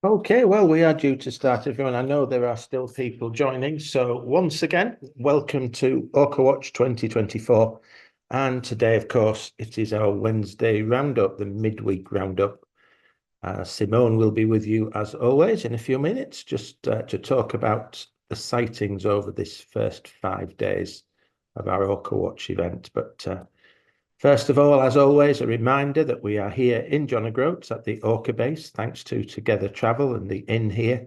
Okay, well, we are due to start, everyone. I know there are still people joining. So once again, welcome to Orca Watch 2024. And today, of course, it is our Wednesday roundup, the midweek roundup. Simone will be with you as always in a few minutes, just to talk about the sightings over this first 5 days of our Orca Watch event. But first of all, as always, a reminder that we are here in John O'Groats at the Orca base, thanks to Together Travel and the inn here.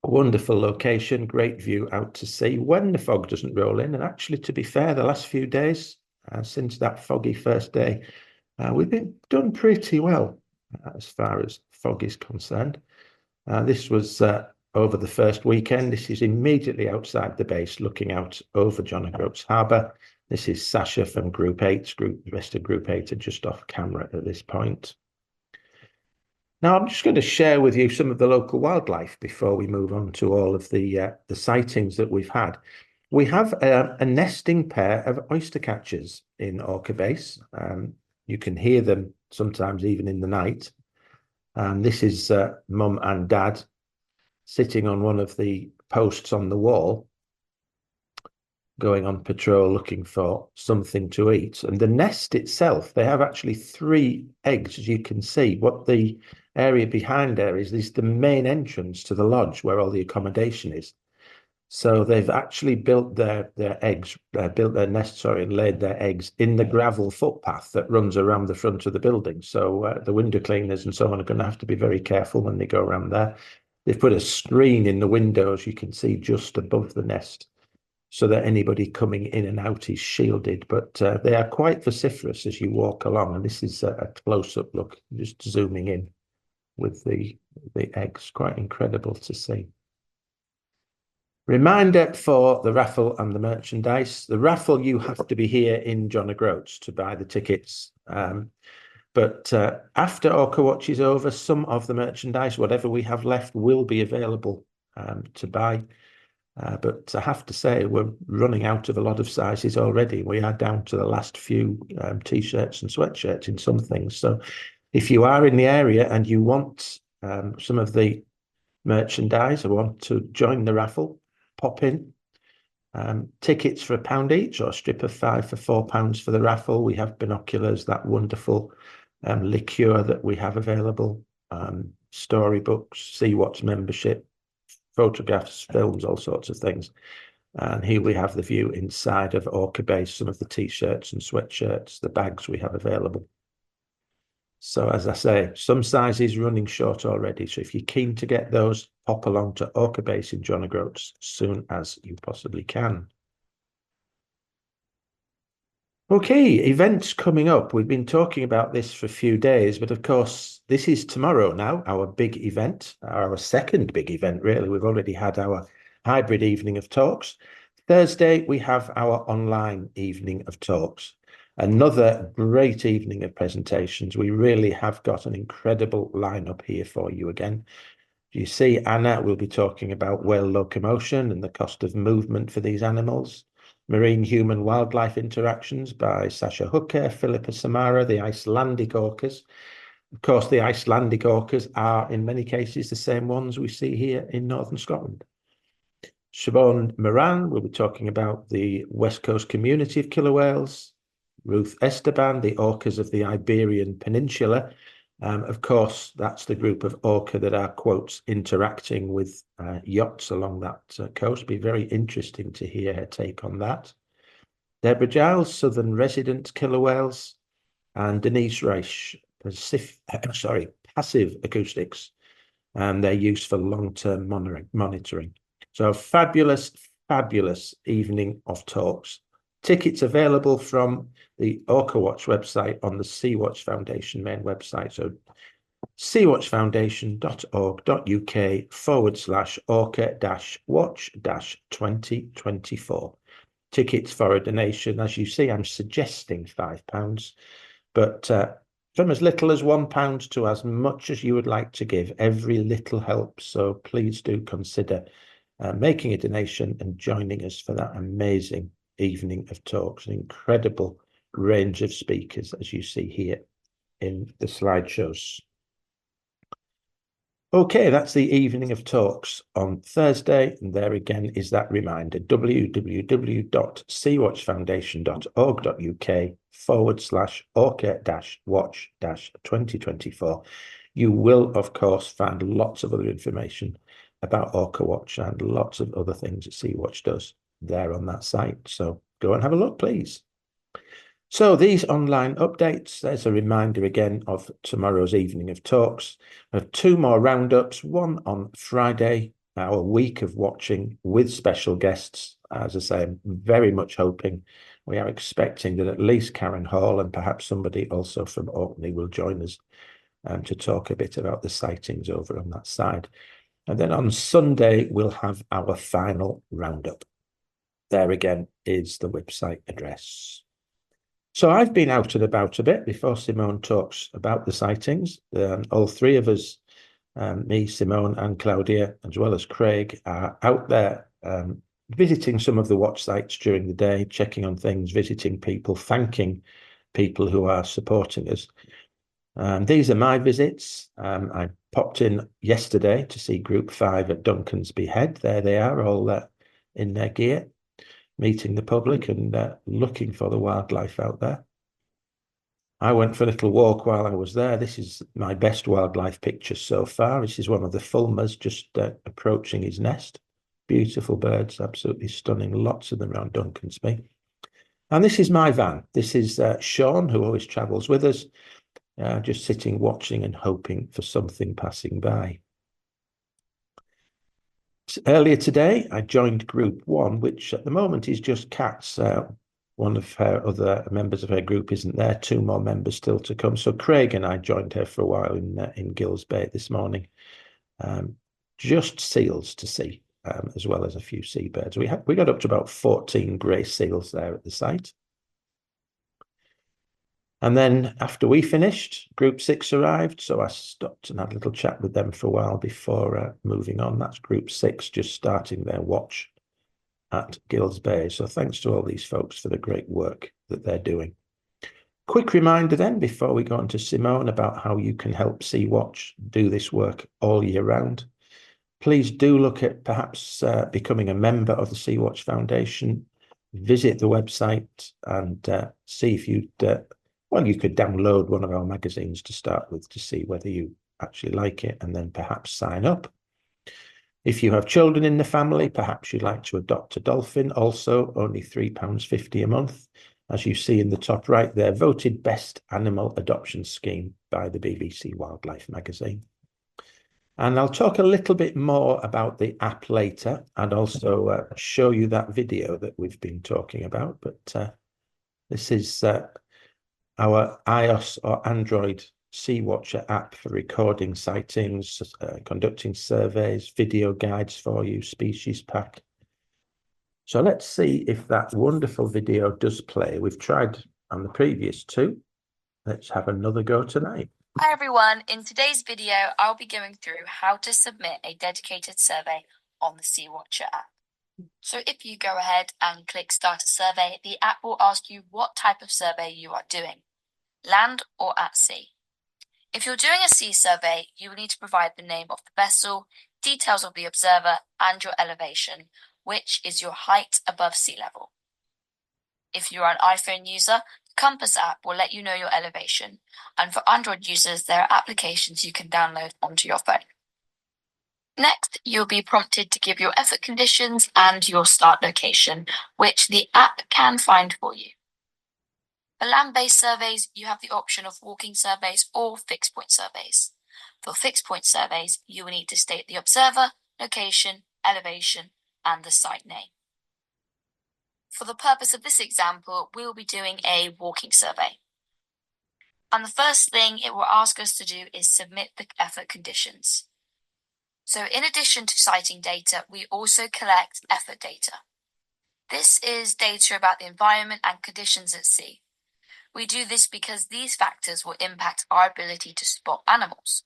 A wonderful location, great view out to sea when the fog doesn't roll in. And actually, to be fair, the last few days, since that foggy first day, we've been done pretty well as far as fog is concerned. This was over the first weekend. This is immediately outside the base, looking out over John O'Groats Harbour. This is Sasha from Group 8. The rest of Group 8 are just off camera at this point. Now, I'm just going to share with you some of the local wildlife before we move on to all of the sightings that we've had. We have a nesting pair of oyster catchers in Orca Base. You can hear them sometimes even in the night. This is Mum and Dad sitting on one of the posts on the wall, going on patrol looking for something to eat. And the nest itself, they have actually 3 eggs, as you can see. What the area behind there is the main entrance to the lodge where all the accommodation is. So they've actually built their eggs, built their nest, sorry, and laid their eggs in the gravel footpath that runs around the front of the building. So the window cleaners and so on are going to have to be very careful when they go around there. They've put a screen in the windows, you can see just above the nest, so that anybody coming in and out is shielded. But they are quite vociferous as you walk along. And this is a close-up look, just zooming in with the eggs. Quite incredible to see. Reminder for the raffle and the merchandise. The raffle, you have to be here in John O'Groats to buy the tickets. But after Orca Watch is over, some of the merchandise, whatever we have left, will be available to buy. But I have to say, we're running out of a lot of sizes already. We are down to the last few T-shirts and sweatshirts in some things. So if you are in the area and you want some of the merchandise or want to join the raffle, pop in. Tickets for £1 each, or a strip of 5 for £4 for the raffle. We have binoculars, that wonderful liqueur that we have available, storybooks, Sea-Watch membership, photographs, films, all sorts of things. And here we have the view inside of Orca Base, some of the T-shirts and sweatshirts, the bags we have available. So as I say, some sizes running short already. So if you're keen to get those, pop along to Orca Base in John O'Groats as soon as you possibly can. Okay, events coming up. We've been talking about this for a few days, but of course, this is tomorrow now, our big event, our second big event, really. We've already had our hybrid evening of talks. Thursday, we have our online evening of talks. Another great evening of presentations. We really have got an incredible lineup here for you again. You see, Anna will be talking about whale locomotion and the cost of movement for these animals. Marine Human Wildlife Interactions by Sasha Hooker, Philippa Samara, the Icelandic orcas. Of course, the Icelandic orcas are in many cases the same ones we see here in Northern Scotland. Siobhan Moran will be talking about the West Coast community of killer whales. Ruth Esteban, the orcas of the Iberian Peninsula. Of course, that's the group of orca that are, quotes, interacting with yachts along that coast. Be very interesting to hear her take on that. Deborah Giles, Southern Resident Killer Whales, and Denise Reich, Passive Acoustics, and their use for long-term monitoring. So fabulous, fabulous evening of talks. Tickets available from the Orca Watch website on the Sea-Watch Foundation main website. So seawatchfoundation.org.uk/orca-watch-2024. Tickets for a donation, as you see, I'm suggesting £5, but from as little as £1 to as much as you would like to give. Every little helps. So please do consider making a donation and joining us for that amazing evening of talks. An incredible range of speakers, as you see here in the slideshows. Okay, that's the evening of talks on Thursday. And there again is that reminder, www.seawatchfoundation.org.uk/orca-watch-2024. You will, of course, find lots of other information about Orca Watch and lots of other things that Sea-Watch does there on that site. So go and have a look, please. So these online updates, there's a reminder again of tomorrow's evening of talks. We have two more roundups, one on Friday, our week of watching with special guests. As I say, I'm very much hoping, we are expecting that at least Karen Hall and perhaps somebody also from Orkney will join us to talk a bit about the sightings over on that side. And then on Sunday, we'll have our final roundup. There again is the website address. So I've been out and about a bit before Simone talks about the sightings. All three of us, me, Simone and Claudia, as well as Craig, are out there visiting some of the watch sites during the day, checking on things, visiting people, thanking people who are supporting us. These are my visits. I popped in yesterday to see Group 5 at Duncansby Head. There they are, all in their gear, meeting the public and looking for the wildlife out there. I went for a little walk while I was there. This is my best wildlife picture so far. This is one of the fulmars just approaching his nest. Beautiful birds, absolutely stunning. Lots of them around Duncansby. And this is my van. This is Sean, who always travels with us, just sitting, watching and hoping for something passing by. Earlier today, I joined Group 1, which at the moment is just Cats. One of her other members of her group isn't there. Two more members still to come. So Craig and I joined her for a while in Gills Bay this morning. Just seals to see, as well as a few seabirds. We got up to about 14 grey seals there at the site. And then after we finished, Group 6 arrived. So I stopped and had a little chat with them for a while before moving on. That's Group 6 just starting their watch at Gills Bay. So thanks to all these folks for the great work that they're doing. Quick reminder then, before we go on to Simone, about how you can help Sea-Watch do this work all year round. Please do look at perhaps becoming a member of the Sea-Watch Foundation. Visit the website and see if you'd, well, you could download one of our magazines to start with to see whether you actually like it and then perhaps sign up. If you have children in the family, perhaps you'd like to adopt a dolphin, also only £3.50 a month. As you see in the top right, they're voted best animal adoption scheme by the BBC Wildlife magazine. And I'll talk a little bit more about the app later and also show you that video that we've been talking about. But this is our iOS or Android Sea Watcher app for recording sightings, conducting surveys, video guides for you, species pack. So let's see if that wonderful video does play. We've tried on the previous two. Let's have another go tonight. Hi everyone, in today's video I'll be going through how to submit a dedicated survey on the Sea Watcher app. So if you go ahead and click Start a Survey, the app will ask you what type of survey you are doing, land or at sea. If you're doing a sea survey, you will need to provide the name of the vessel, details of the observer, and your elevation, which is your height above sea level. If you are an iPhone user, the Compass app will let you know your elevation, and for Android users, there are applications you can download onto your phone. Next, you'll be prompted to give your effort conditions and your start location, which the app can find for you. For land-based surveys, you have the option of walking surveys or fixed point surveys. For fixed point surveys, you will need to state the observer, location, elevation, and the site name. For the purpose of this example, we'll be doing a walking survey. And the first thing it will ask us to do is submit the effort conditions. So in addition to sighting data, we also collect effort data. This is data about the environment and conditions at sea. We do this because these factors will impact our ability to spot animals.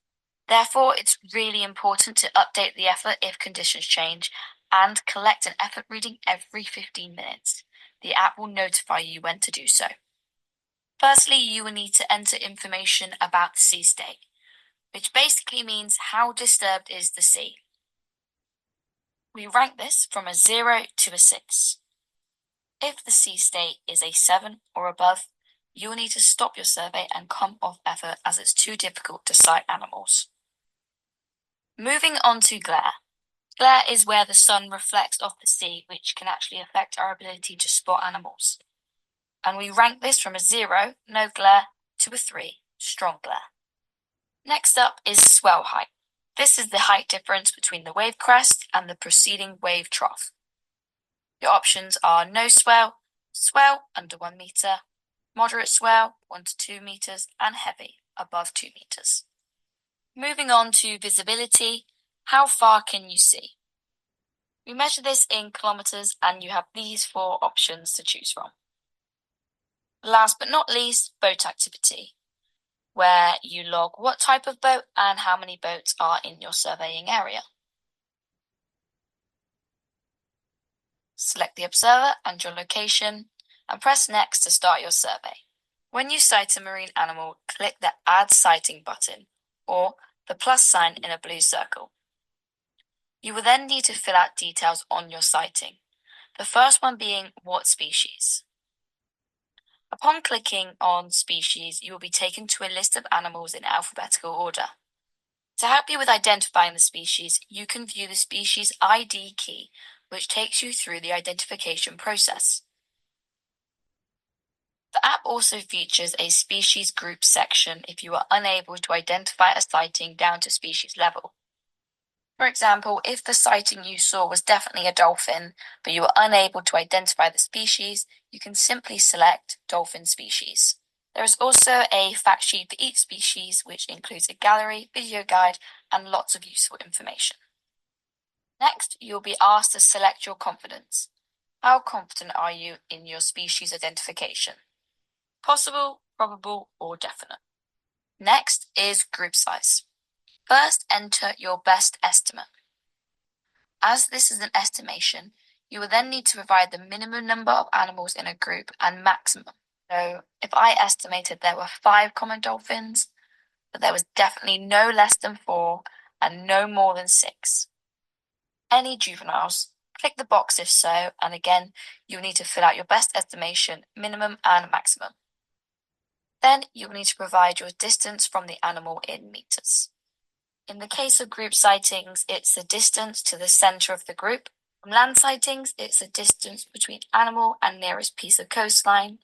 Therefore, it's really important to update the effort if conditions change and collect an effort reading every 15 minutes. The app will notify you when to do so. Firstly, you will need to enter information about the sea state. which basically means how disturbed is the sea. We rank this from a 0 to a 6. If the sea state is a 7 or above, you will need to stop your survey and come off effort as it's too difficult to sight animals. Moving on to glare. Glare is where the sun reflects off the sea, which can actually affect our ability to spot animals. And we rank this from a 0, no glare, to a 3, strong glare. Next up is swell height. This is the height difference between the wave crest and the preceding wave trough. Your options are no swell, swell under 1 meter, moderate swell 1 to 2 meters, and heavy above 2 meters. Moving on to visibility, how far can you see? We measure this in kilometers and you have these 4 options to choose from. Last but not least, boat activity, where you log what type of boat and how many boats are in your surveying area. Select the observer and your location and press next to start your survey. When you sight a marine animal, click the Add Sighting button or the plus sign in a blue circle. You will then need to fill out details on your sighting, the first one being what species. Upon clicking on species, you will be taken to a list of animals in alphabetical order. To help you with identifying the species, you can view the species ID key, which takes you through the identification process. The app also features a species group section if you are unable to identify a sighting down to species level. For example, if the sighting you saw was definitely a dolphin, but you were unable to identify the species, you can simply select dolphin species. There is also a fact sheet for each species, which includes a gallery, video guide, and lots of useful information. Next, you'll be asked to select your confidence. How confident are you in your species identification? Possible, probable, or definite. Next is group size. First, enter your best estimate. As this is an estimation, you will then need to provide the minimum number of animals in a group and maximum. So if I estimated there were 5 common dolphins, but there was definitely no less than 4 and no more than 6. Any juveniles, click the box if so, and again, you'll need to fill out your best estimation, minimum and maximum. Then you will need to provide your distance from the animal in meters. In the case of group sightings, it's the distance to the center of the group. From land sightings, it's the distance between animal and nearest piece of coastline.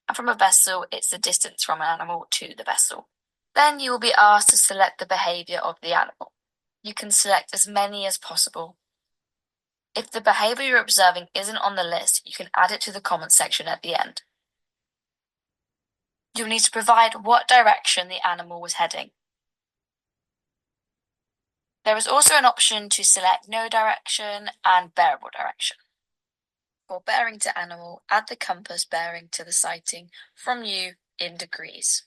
And from a vessel, it's the distance from an animal to the vessel. Then you will be asked to select the behavior of the animal. You can select as many as possible. If the behavior you're observing isn't on the list, you can add it to the comment section at the end. You'll need to provide what direction the animal was heading. There is also an option to select no direction and bearable direction. For bearing to animal, add the compass bearing to the sighting from you in degrees.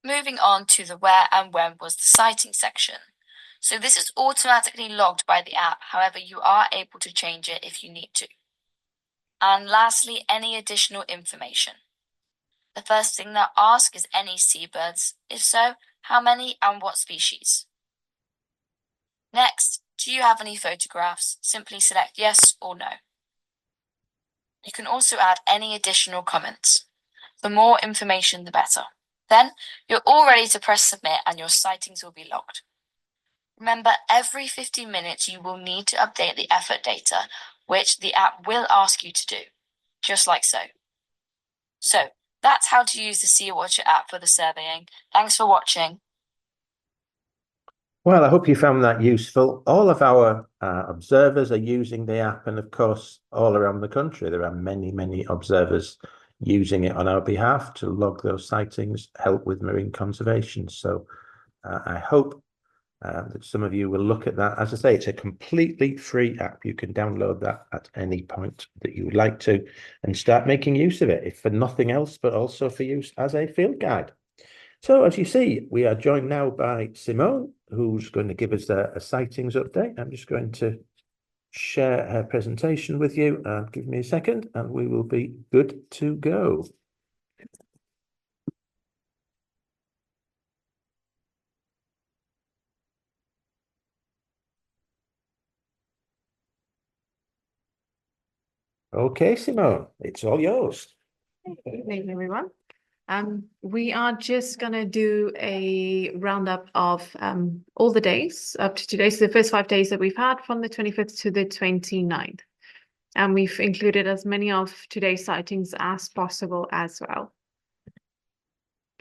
Moving on to the where and when was the sighting section. So this is automatically logged by the app, however you are able to change it if you need to. And lastly, any additional information. The first thing they'll ask is any seabirds. If so, how many and what species? Next, do you have any photographs? Simply select yes or no. You can also add any additional comments. The more information, the better. Then, you're all ready to press submit and your sightings will be logged. Remember, every 15 minutes you will need to update the effort data, which the app will ask you to do, just like so. So, that's how to use the Sea Watcher app for the surveying. Thanks for watching. Well, I hope you found that useful. All of our observers are using the app, and of course, all around the country, there are many, many observers using it on our behalf to log those sightings, help with marine conservation. So I hope that some of you will look at that. As I say, it's a completely free app. You can download that at any point that you would like to and start making use of it, if for nothing else, but also for use as a field guide. So as you see, we are joined now by Simone, who's going to give us a sightings update. I'm just going to share her presentation with you. Give me a second and we will be good to go. Okay, Simone, it's all yours. Good evening, everyone. We are just going to do a roundup of all the days up to today. So the first 5 days that we've had from the 25th to the 29th. And we've included as many of today's sightings as possible as well.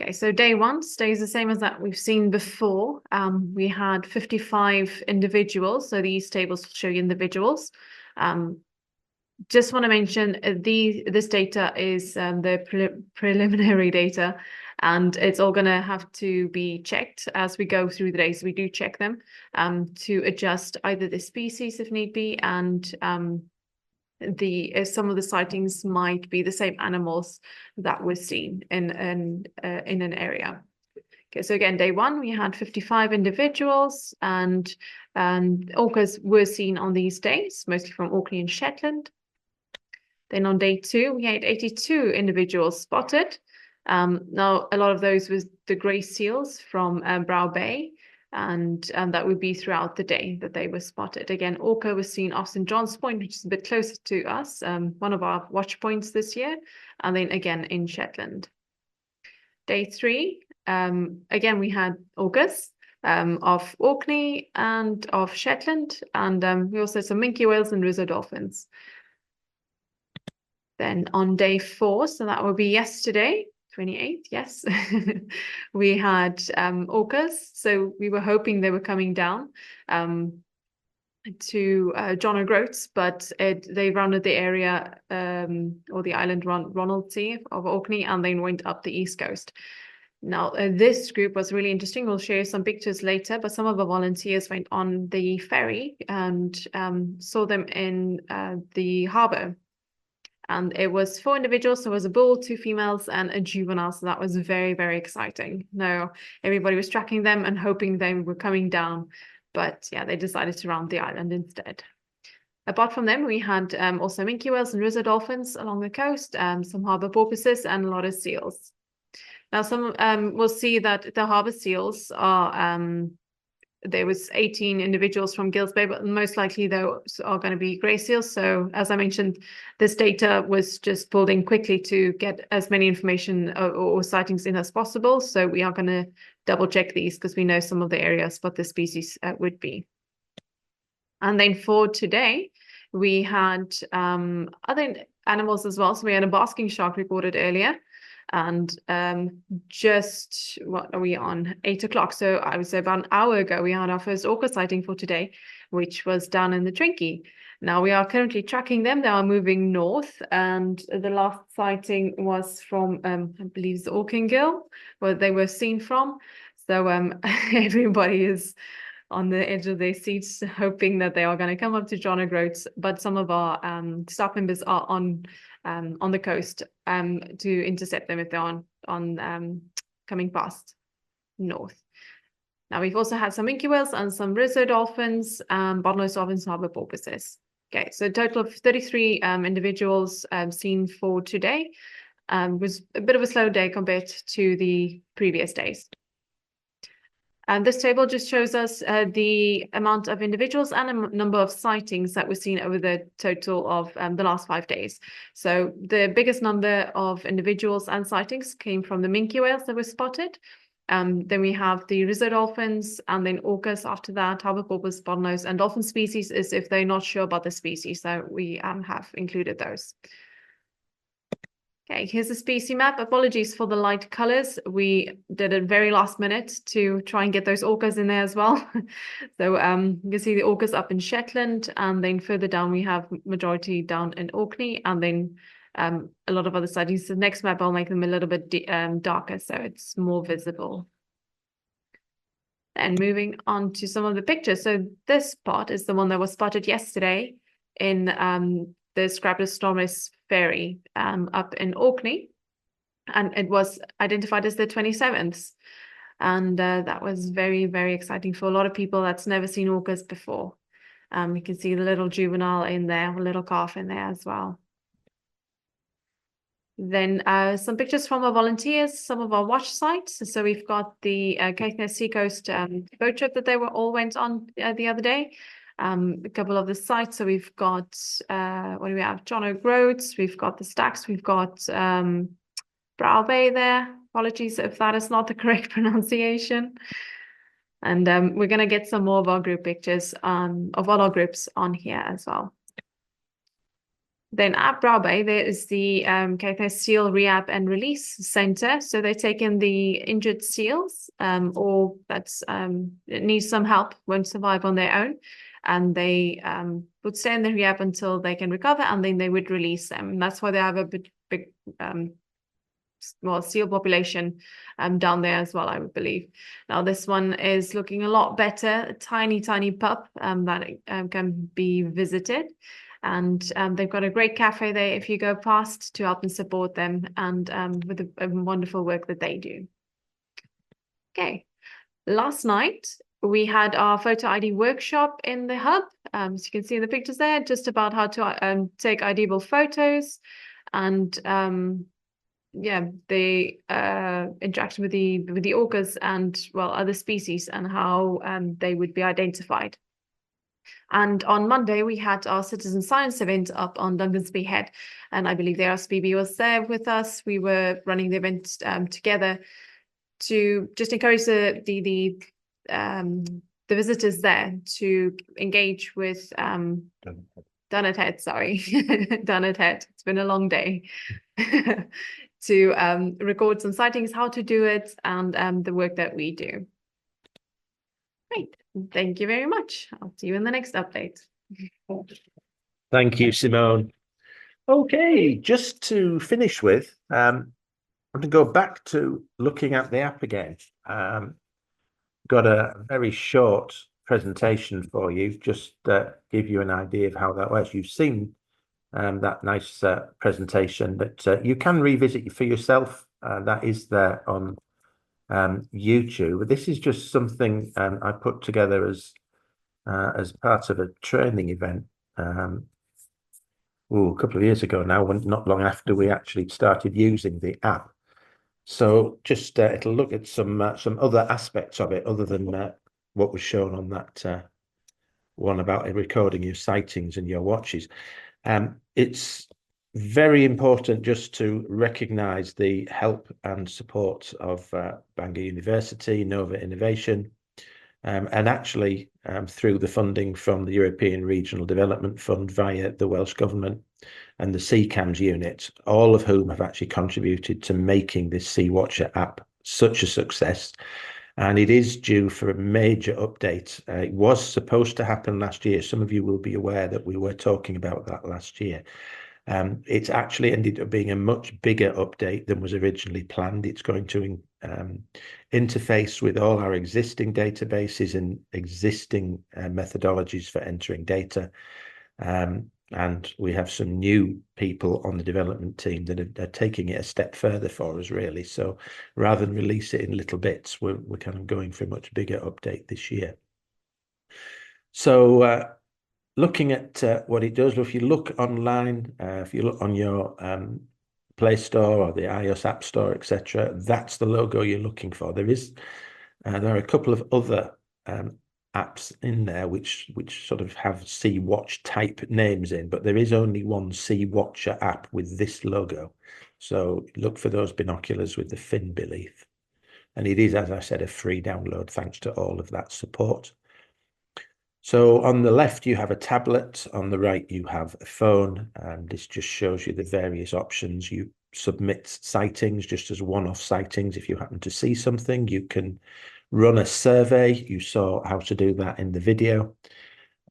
Okay, so day one stays the same as that we've seen before. We had 55 individuals. So these tables show you individuals. Just want to mention this data is the preliminary data, and it's all going to have to be checked as we go through the days. We do check them to adjust either the species if need be, and some of the sightings might be the same animals that were seen in an area. Okay, so again, day one, we had 55 individuals, and orcas were seen on these days, mostly from Orkney and Shetland. Then on day two, we had 82 individuals spotted. Now, a lot of those was the grey seals from Brow Bay, and that would be throughout the day that they were spotted. Again, orca was seen off St. John's Point, which is a bit closer to us, one of our watch points this year, and then again in Shetland. Day three, again, we had orcas of Orkney and of Shetland, and we also had some minke whales and Rizzo dolphins. Then on day four, so that will be yesterday, 28th, yes, we had orcas. So we were hoping they were coming down to John O'Groats, but they rounded the area or the island Ronaldsay of Orkney and then went up the east coast. Now, this group was really interesting. We'll share some pictures later, but some of the volunteers went on the ferry and saw them in the harbour. And it was 4 individuals. So it was a bull, 2 females, and a juvenile. So that was very, very exciting. Now, everybody was tracking them and hoping they were coming down. But yeah, they decided to round the island instead. Apart from them, we had also minke whales and Rizzo dolphins along the coast, some harbour porpoises, and a lot of seals. Now, some we'll see that the harbour seals are there was 18 individuals from Gills Bay, but most likely those are going to be grey seals. So as I mentioned, this data was just pulled in quickly to get as many information or sightings in as possible. So we are going to double check these because we know some of the areas what the species would be. And then for today, we had other animals as well. So we had a basking shark reported earlier. And just, what are we on? 8 o'clock. So I would say about an hour ago, we had our first orca sighting for today, which was down in the Trinky. Now we are currently tracking them. They are moving north. And the last sighting was from, I believe, the Orcangill, where they were seen from. So everybody is on the edge of their seats, hoping that they are going to come up to John O'Groats. But some of our staff members are on the coast to intercept them if they're on coming past north. Now we've also had some minke whales and some Rizzo dolphins, bottlenose dolphins, harbour porpoises. Okay, so a total of 33 individuals seen for today. Was a bit of a slow day compared to the previous days. And this table just shows us the amount of individuals and a number of sightings that were seen over the total of the last 5 days. So the biggest number of individuals and sightings came from the minke whales that were spotted. Then we have the Rizzo dolphins and then orcas after that, harbour porpoise, bottlenose, and dolphin species is if they're not sure about the species. So we have included those. Okay, here's the species map. Apologies for the light colors. We did it very last minute to try and get those orcas in there as well. So you can see the orcas up in Shetland, and then further down we have majority down in Orkney, and then a lot of other sightings. The next map I'll make them a little bit darker so it's more visible. And moving on to some of the pictures. So this spot is the one that was spotted yesterday in the Scrapus Stormis ferry up in Orkney, and it was identified as the 27th, and that was very, very exciting for a lot of people that's never seen orcas before. You can see the little juvenile in there, a little calf in there as well. Then some pictures from our volunteers, some of our watch sites. So we've got the Caithness Seacoast boat trip that they all went on the other day. a couple of the sites. So we've got, what do we have? John O'Groats, we've got the Stacks, we've got Brow Bay there. Apologies if that is not the correct pronunciation. And we're going to get some more of our group pictures of all our groups on here as well. Then at Brow Bay, there is the KFS Seal Rehab and Release Center. So they take in the injured seals or that's need some help, won't survive on their own. And they would stay in the rehab until they can recover, and then they would release them. And that's why they have a big seal population down there as well, I would believe. Now this one is looking a lot better, a tiny pup that can be visited. And they've got a great cafe there if you go past to help and support them, and with the wonderful work that they do. Okay, last night we had our photo ID workshop in the hub. As you can see in the pictures there, just about how to take IDable photos, and yeah, the interaction with the orcas and, well, other species, and how they would be identified. And on Monday, we had our citizen science event up on Dungans Head, and I believe the RSPB was there with us. We were running the event together to just encourage the visitors there to engage with Dunnet Head, sorry, Dunnet Head. It's been a long day. To record some sightings, how to do it, and the work that we do. Great. Thank you very much. I'll see you in the next update. Thank you, Simone. Okay, just to finish with, I'm going to go back to looking at the app again. Got a very short presentation for you, just to give you an idea of how that works. You've seen that nice presentation, but you can revisit for yourself. That is there on YouTube. This is just something I put together as part of a training event a couple of years ago now, not long after we actually started using the app. So just it'll look at some other aspects of it other than what was shown on that one about recording your sightings and your watches. It's very important just to recognise the help and support of Bangor University, Nova Innovation, and actually through the funding from the European Regional Development Fund via the Welsh Government and the CCAMS unit, all of whom have actually contributed to making this Sea Watcher app such a success. And it is due for a major update. It was supposed to happen last year. Some of you will be aware that we were talking about that last year. It's actually ended up being a much bigger update than was originally planned. It's going to interface with all our existing databases and existing methodologies for entering data. And we have some new people on the development team that are taking it a step further for us, really. So rather than release it in little bits, we're kind of going for a much bigger update this year. So looking at what it does, if you look online, if you look on your Play Store or the iOS App Store, etc., that's the logo you're looking for. There are a couple of other apps in there which sort of have Sea Watch type names in, but there is only one Sea Watcher app with this logo. So look for those binoculars with the fin beneath. And it is, as I said, a free download thanks to all of that support. So on the left, you have a tablet. On the right, you have a phone. And this just shows you the various options. You submit sightings just as one-off sightings. If you happen to see something, you can run a survey. You saw how to do that in the video.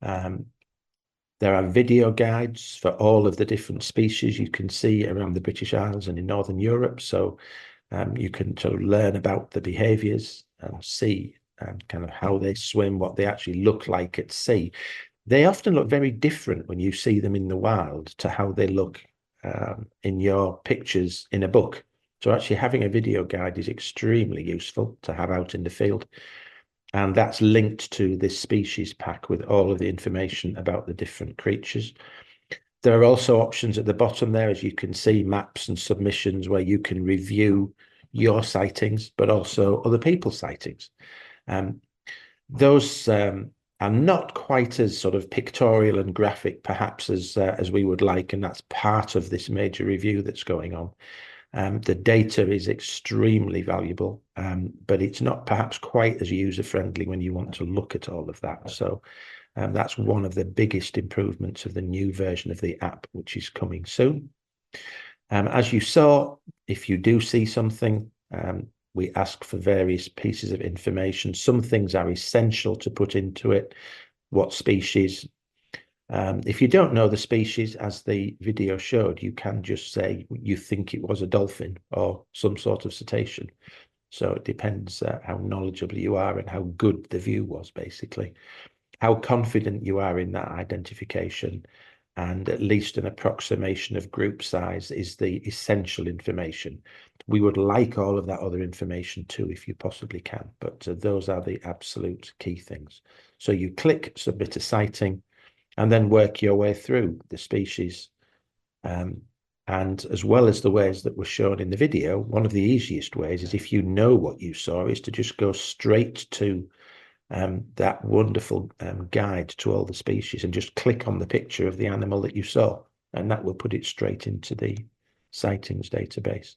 There are video guides for all of the different species you can see around the British Isles and in Northern Europe. So you can sort of learn about the behaviours and see kind of how they swim, what they actually look like at sea. They often look very different when you see them in the wild to how they look in your pictures in a book. So actually having a video guide is extremely useful to have out in the field. And that's linked to this species pack with all of the information about the different creatures. There are also options at the bottom there, as you can see, maps and submissions where you can review your sightings, but also other people's sightings. Those and not quite as sort of pictorial and graphic perhaps as we would like, and that's part of this major review that's going on. The data is extremely valuable, but it's not perhaps quite as user-friendly when you want to look at all of that. So that's one of the biggest improvements of the new version of the app, which is coming soon. As you saw, if you do see something, we ask for various pieces of information. Some things are essential to put into it. What species? If you don't know the species, as the video showed, you can just say you think it was a dolphin or some sort of cetacean. So it depends how knowledgeable you are and how good the view was, basically. How confident you are in that identification, and at least an approximation of group size is the essential information. We would like all of that other information too, if you possibly can, but those are the absolute key things. So you click submit a sighting and then work your way through the species. And as well as the ways that were shown in the video, one of the easiest ways is, if you know what you saw, is to just go straight to that wonderful guide to all the species and just click on the picture of the animal that you saw, and that will put it straight into the sightings database.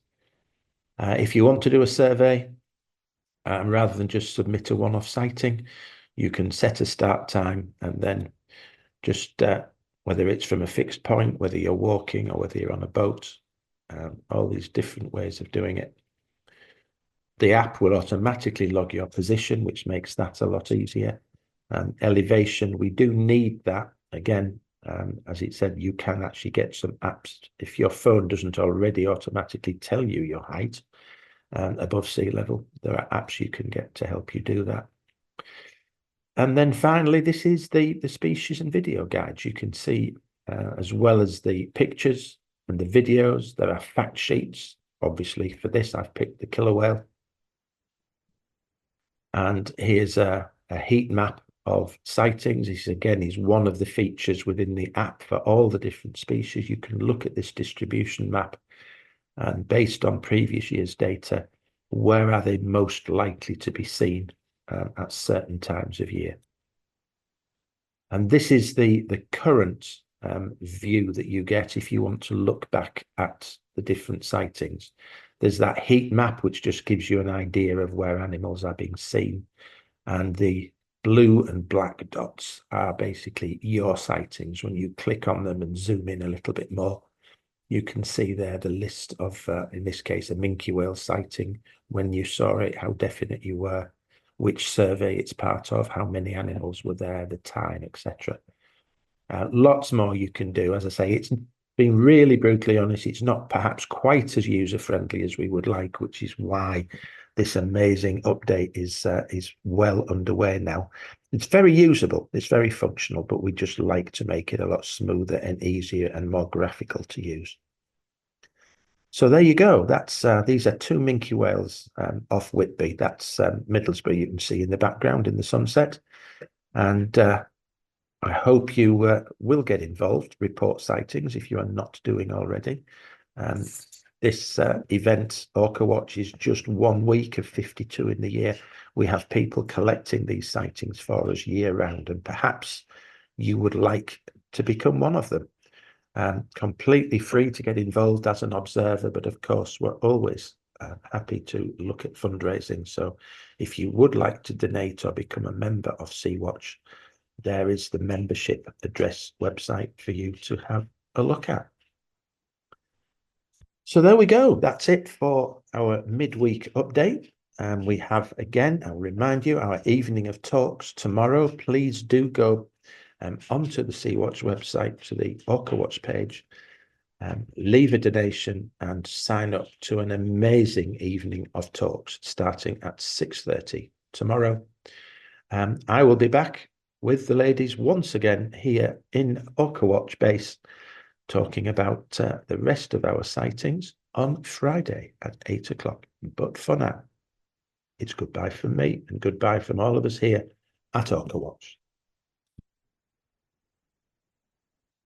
If you want to do a survey, rather than just submit a one-off sighting, you can set a start time and then just whether it's from a fixed point, whether you're walking or whether you're on a boat, all these different ways of doing it. The app will automatically log your position, which makes that a lot easier. Elevation, we do need that. Again, as it said, you can actually get some apps. If your phone doesn't already automatically tell you your height above sea level, there are apps you can get to help you do that. And then finally, this is the species and video guides. You can see, as well as the pictures and the videos, there are fact sheets. Obviously, for this, I've picked the killer whale. And here's a heat map of sightings. This, again, is one of the features within the app for all the different species. You can look at this distribution map, and based on previous year's data, where are they most likely to be seen at certain times of year. And this is the current view that you get if you want to look back at the different sightings. There's that heat map, which just gives you an idea of where animals are being seen. And the blue and black dots are basically your sightings. When you click on them and zoom in a little bit more, you can see there the list of, in this case, a minke whale sighting, when you saw it, how definite you were, which survey it's part of, how many animals were there, the time, etc. Lots more you can do. As I say, it's being really brutally honest, it's not perhaps quite as user-friendly as we would like, which is why this amazing update is well underway now. It's very usable, it's very functional, but we just like to make it a lot smoother and easier and more graphical to use. So there you go. That's these are two minke whales off Whitby. That's Middlesbrough, you can see in the background in the sunset. And I hope you will get involved, report sightings if you are not doing already. This event, Orca Watch, is just 1 week of 52 in the year. We have people collecting these sightings for us year round, and perhaps you would like to become one of them. Completely free to get involved as an observer, but of course we're always happy to look at fundraising. So if you would like to donate or become a member of Sea-Watch, there is the membership address website for you to have a look at. So there we go. That's it for our midweek update. We have, again, I'll remind you, our evening of talks tomorrow. Please do go onto the Sea-Watch website, to the Orca Watch page, leave a donation and sign up to an amazing evening of talks starting at 6:30 tomorrow. I will be back with the ladies once again here in Orca Watch base, talking about the rest of our sightings on Friday at 8 o'clock. But for now, it's goodbye from me and goodbye from all of us here at Orca Watch.